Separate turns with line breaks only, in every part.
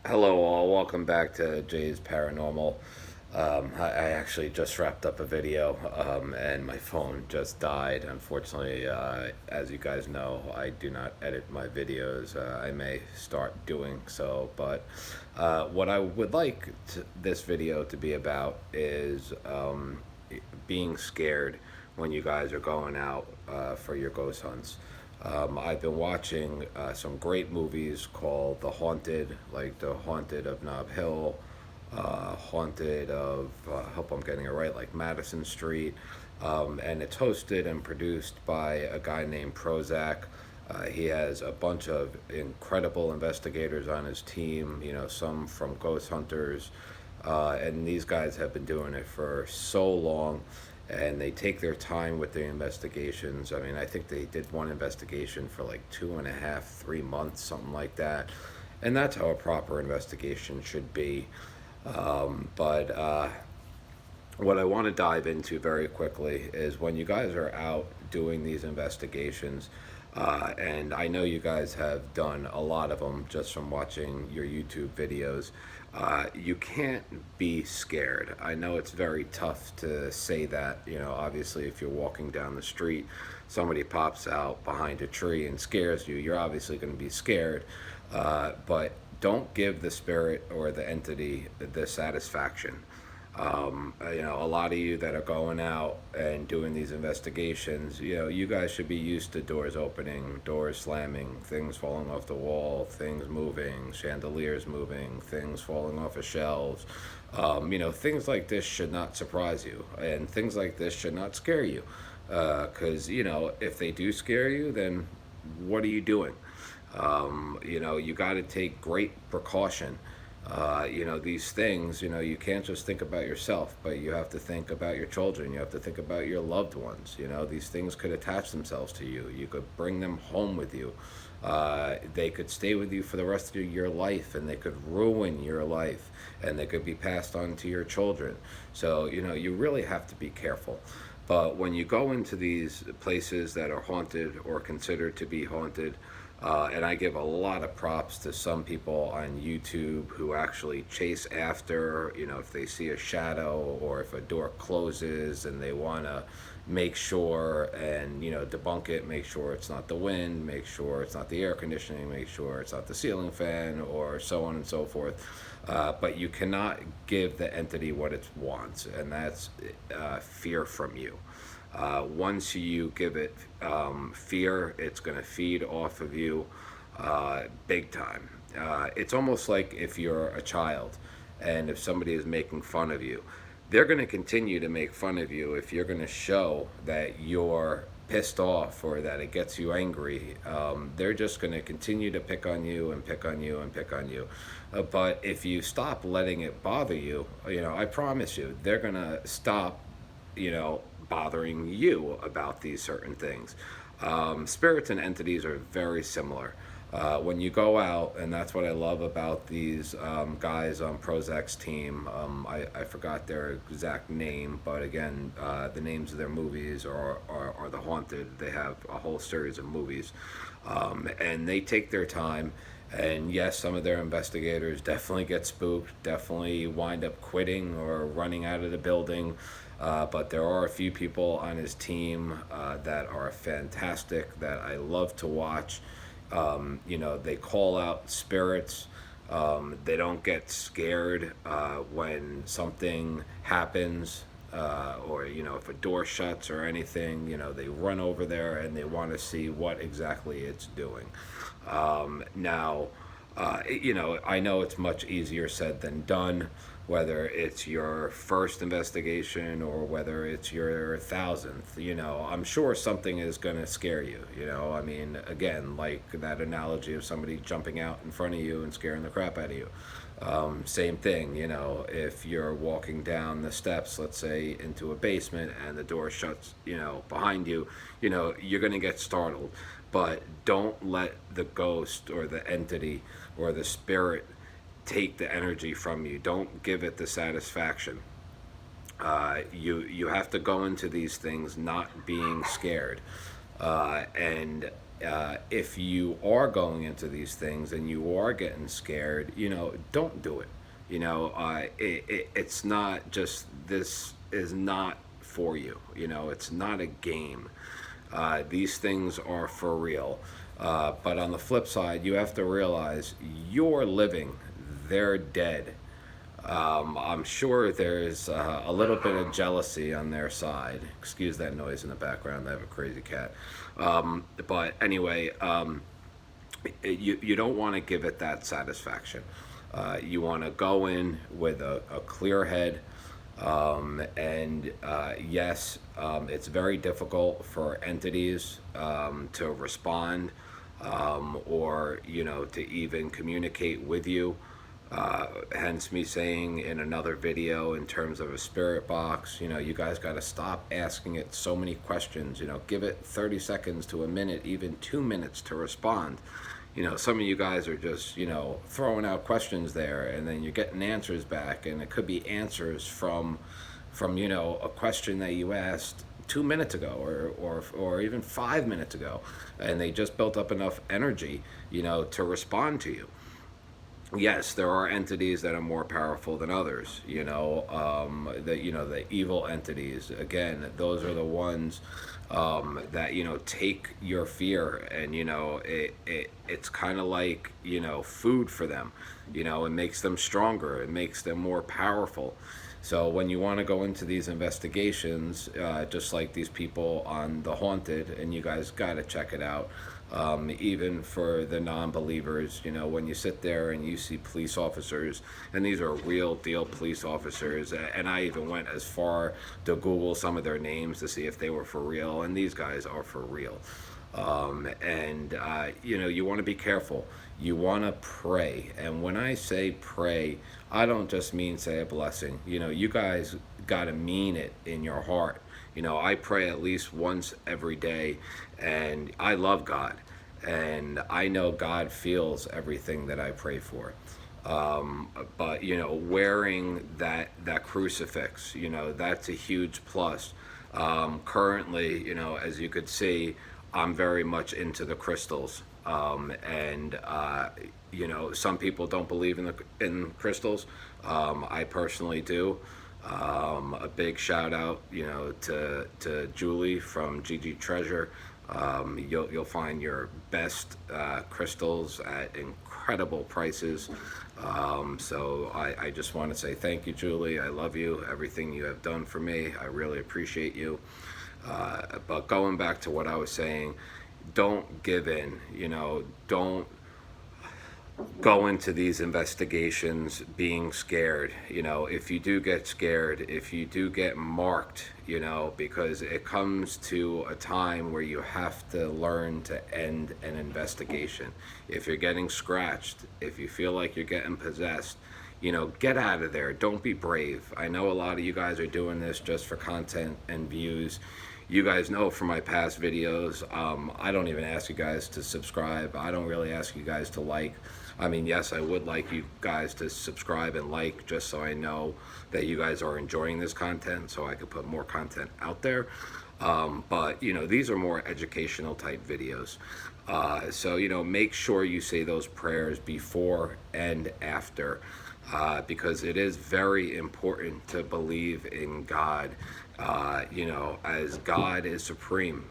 Hello, all. Welcome back to Jay's Paranormal. I actually just wrapped up a video, and my phone just died. Unfortunately, as you guys know, I do not edit my videos. I may start doing so, but what I would like this video to be about is being scared when you guys are going out for your ghost hunts. I've been watching some great movies called The Haunted, like The Haunted of Nob Hill, Haunted of, hope I'm getting it right, like Madison Street. And it's hosted and produced by a guy named Prozac. He has a bunch of incredible investigators on his team, some from Ghost Hunters. And these guys have been doing it for so long, and they take their time with their investigations. I mean, I think they did one investigation for like 2.5, 3 months, something like that. And that's how a proper investigation should be. But what I want to dive into very quickly is when you guys are out doing these investigations, and I know you guys have done a lot of them just from watching your YouTube videos. You can't be scared. I know it's very tough to say that. Obviously, if you're walking down the street, somebody pops out behind a tree and scares you, you're obviously going to be scared. But don't give the spirit or the entity the satisfaction. A lot of you that are going out and doing these investigations, you guys should be used to doors opening, doors slamming, things falling off the wall, things moving, chandeliers moving, things falling off of shelves. Things like this should not surprise you, and things like this should not scare you. Because, if they do scare you, then what are you doing? You got to take great precaution. These things, you can't just think about yourself, but you have to think about your children. You have to think about your loved ones. These things could attach themselves to you. You could bring them home with you. They could stay with you for the rest of your life, and they could ruin your life, and they could be passed on to your children. So, you really have to be careful. But when you go into these places that are haunted or considered to be haunted, and I give a lot of props to some people on YouTube who actually chase after, if they see a shadow or if a door closes and they want to make sure and, debunk it, make sure it's not the wind, make sure it's not the air conditioning, make sure it's not the ceiling fan, or so on and so forth. But you cannot give the entity what it wants, and that's fear from you. Once you give it fear, it's going to feed off of you big time. It's almost like if you're a child and if somebody is making fun of you, they're going to continue to make fun of you if you're going to show that you're pissed off or that it gets you angry. They're just going to continue to pick on you and pick on you and pick on you. But if you stop letting it bother you, I promise you, they're going to stop, bothering you about these certain things. Spirits and entities are very similar. When you go out, and that's what I love about these guys on Prozac's team. I forgot their exact name, but again, the names of their movies are The Haunted. They have a whole series of movies, and they take their time. And yes, some of their investigators definitely get spooked, definitely wind up quitting or running out of the building. But there are a few people on his team that are fantastic that I love to watch. They call out spirits. They don't get scared when something happens, or if a door shuts or anything. They run over there and they want to see what exactly it's doing. Now, I know it's much easier said than done, whether it's your first investigation or whether it's your thousandth. I'm sure something is going to scare you. I mean, again, like that analogy of somebody jumping out in front of you and scaring the crap out of you. Same thing, if you're walking down the steps, let's say into a basement, and the door shuts, behind you, you're going to get startled. But don't let the ghost or the entity or the spirit take the energy from you. Don't give it the satisfaction. You have to go into these things not being scared, and if you are going into these things and you are getting scared, don't do it. It's not just, this is not for you. It's not a game. These things are for real. But on the flip side, you have to realize you're living, they're dead. I'm sure there's a little bit of jealousy on their side. Excuse that noise in the background. I have a crazy cat. But anyway, you don't want to give it that satisfaction. You want to go in with a clear head. And yes, it's very difficult for entities to respond, or to even communicate with you. Hence me saying in another video, in terms of a spirit box, you guys got to stop asking it so many questions. Give it 30 seconds to a minute, even 2 minutes to respond. Some of you guys are just, throwing out questions there, and then you're getting answers back, and it could be answers from a question that you asked 2 minutes ago, or even 5 minutes ago, and they just built up enough energy, to respond to you. Yes, there are entities that are more powerful than others. The evil entities. Again, those are the ones that take your fear, and it's kind of like food for them. It makes them stronger. It makes them more powerful. So when you want to go into these investigations, just like these people on The Haunted, and you guys got to check it out. Even for the non-believers, when you sit there and you see police officers, and these are real deal police officers, and I even went as far to Google some of their names to see if they were for real, and these guys are for real. You want to be careful. You want to pray. And when I say pray, I don't just mean say a blessing. You guys got to mean it in your heart. I pray at least once every day, and I love God, and I know God feels everything that I pray for. But wearing that crucifix, that's a huge plus. Currently, as you could see, I'm very much into the crystals, and some people don't believe in crystals. I personally do. A big shout out, to Julie from GG Treasure. You'll find your best crystals at incredible prices. So I just want to say thank you, Julie. I love you. Everything you have done for me, I really appreciate you. But going back to what I was saying, don't give in. Don't go into these investigations being scared. If you do get scared, if you do get marked, because it comes to a time where you have to learn to end an investigation. If you're getting scratched, if you feel like you're getting possessed, get out of there. Don't be brave. I know a lot of you guys are doing this just for content and views. You guys know from my past videos, I don't even ask you guys to subscribe. I don't really ask you guys to like. I mean, yes, I would like you guys to subscribe and like, just so I know that you guys are enjoying this content, so I could put more content out there. But these are more educational type videos. So make sure you say those prayers before and after, because it is very important to believe in God. As God is supreme,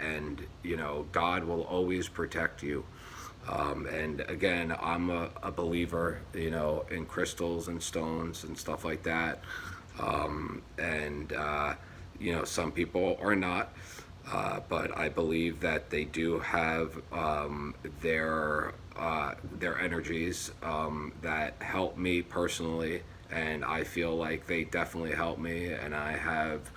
and God will always protect you. And again, I'm a believer, in crystals and stones and stuff like that. Some people are not, but I believe that they do have their energies that help me personally, and I feel like they definitely help me. And I have,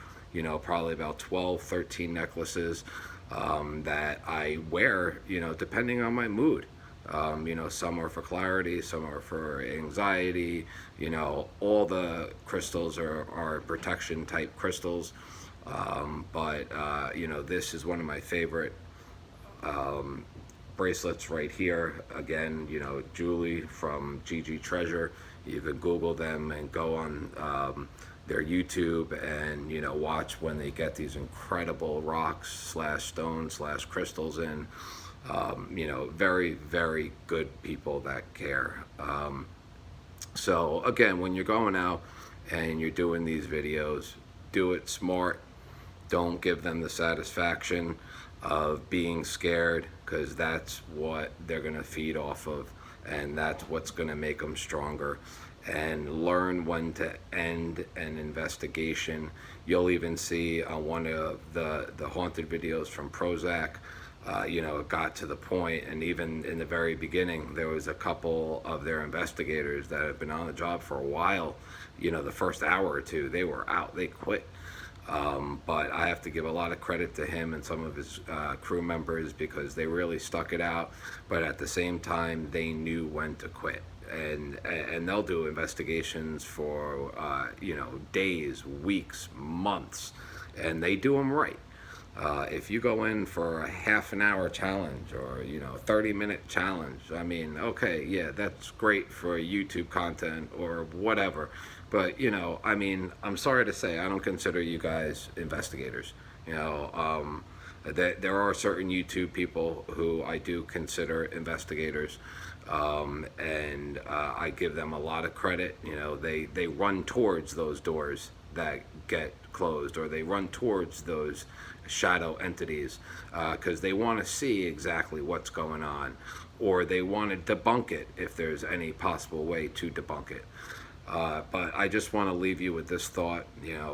probably about 12, 13 necklaces that I wear, depending on my mood. Some are for clarity, some are for anxiety. All the crystals are protection type crystals. But this is one of my favorite bracelets right here. Again, Julie from GG Treasure. You can Google them and go on their YouTube and watch when they get these incredible rocks slash stones slash crystals in. Very, very good people that care. So again, when you're going out and you're doing these videos, do it smart. Don't give them the satisfaction of being scared, because that's what they're going to feed off of, and that's what's going to make them stronger. And learn when to end an investigation. You'll even see on one of the haunted videos from Prozac, it got to the point, and even in the very beginning, there was a couple of their investigators that have been on the job for a while. The first hour or two, they were out, they quit. But I have to give a lot of credit to him and some of his crew members, because they really stuck it out. But at the same time, they knew when to quit. And they'll do investigations for days, weeks, months, and they do them right. If you go in for a half an hour challenge or 30-minute challenge, I mean, okay, yeah, that's great for YouTube content or whatever, but I mean, I'm sorry to say, I don't consider you guys investigators. There are certain YouTube people who I do consider investigators, and I give them a lot of credit. They run towards those doors that get closed, or they run towards those shadow entities, because they want to see exactly what's going on, or they want to debunk it if there's any possible way to debunk it. But I just want to leave you with this thought.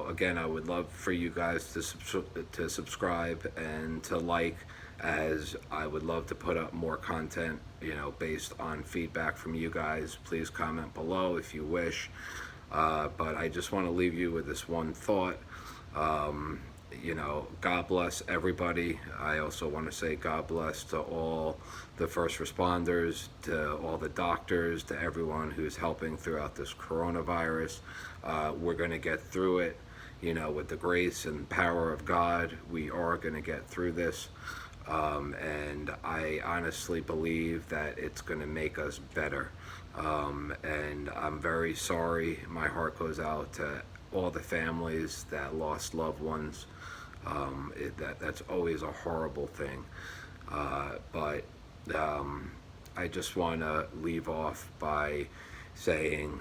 Again, I would love for you guys to subscribe and to like, as I would love to put up more content, based on feedback from you guys. Please comment below if you wish. But I just want to leave you with this one thought. God bless everybody. I also want to say God bless to all the first responders, to all the doctors, to everyone who's helping throughout this coronavirus. We're going to get through it, with the grace and power of God. We are going to get through this. And I honestly believe that it's going to make us better. And I'm very sorry. My heart goes out to all the families that lost loved ones. That's always a horrible thing. But I just want to leave off by saying,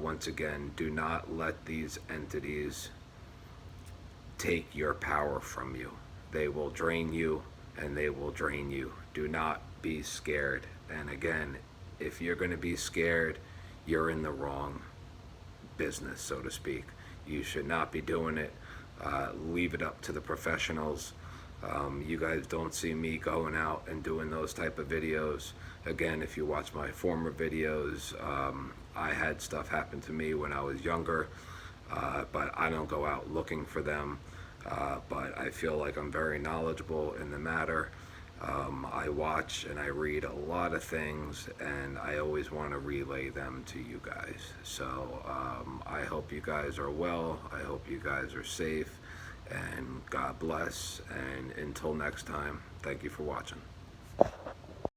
once again, do not let these entities take your power from you. They will drain you, and they will drain you. Do not be scared. And again, if you're going to be scared, you're in the wrong business, so to speak. You should not be doing it. Leave it up to the professionals. You guys don't see me going out and doing those type of videos. Again, if you watch my former videos, I had stuff happen to me when I was younger, but I don't go out looking for them. But I feel like I'm very knowledgeable in the matter. I watch and I read a lot of things, and I always want to relay them to you guys. So I hope you guys are well. I hope you guys are safe, and God bless. And until next time, thank you for watching.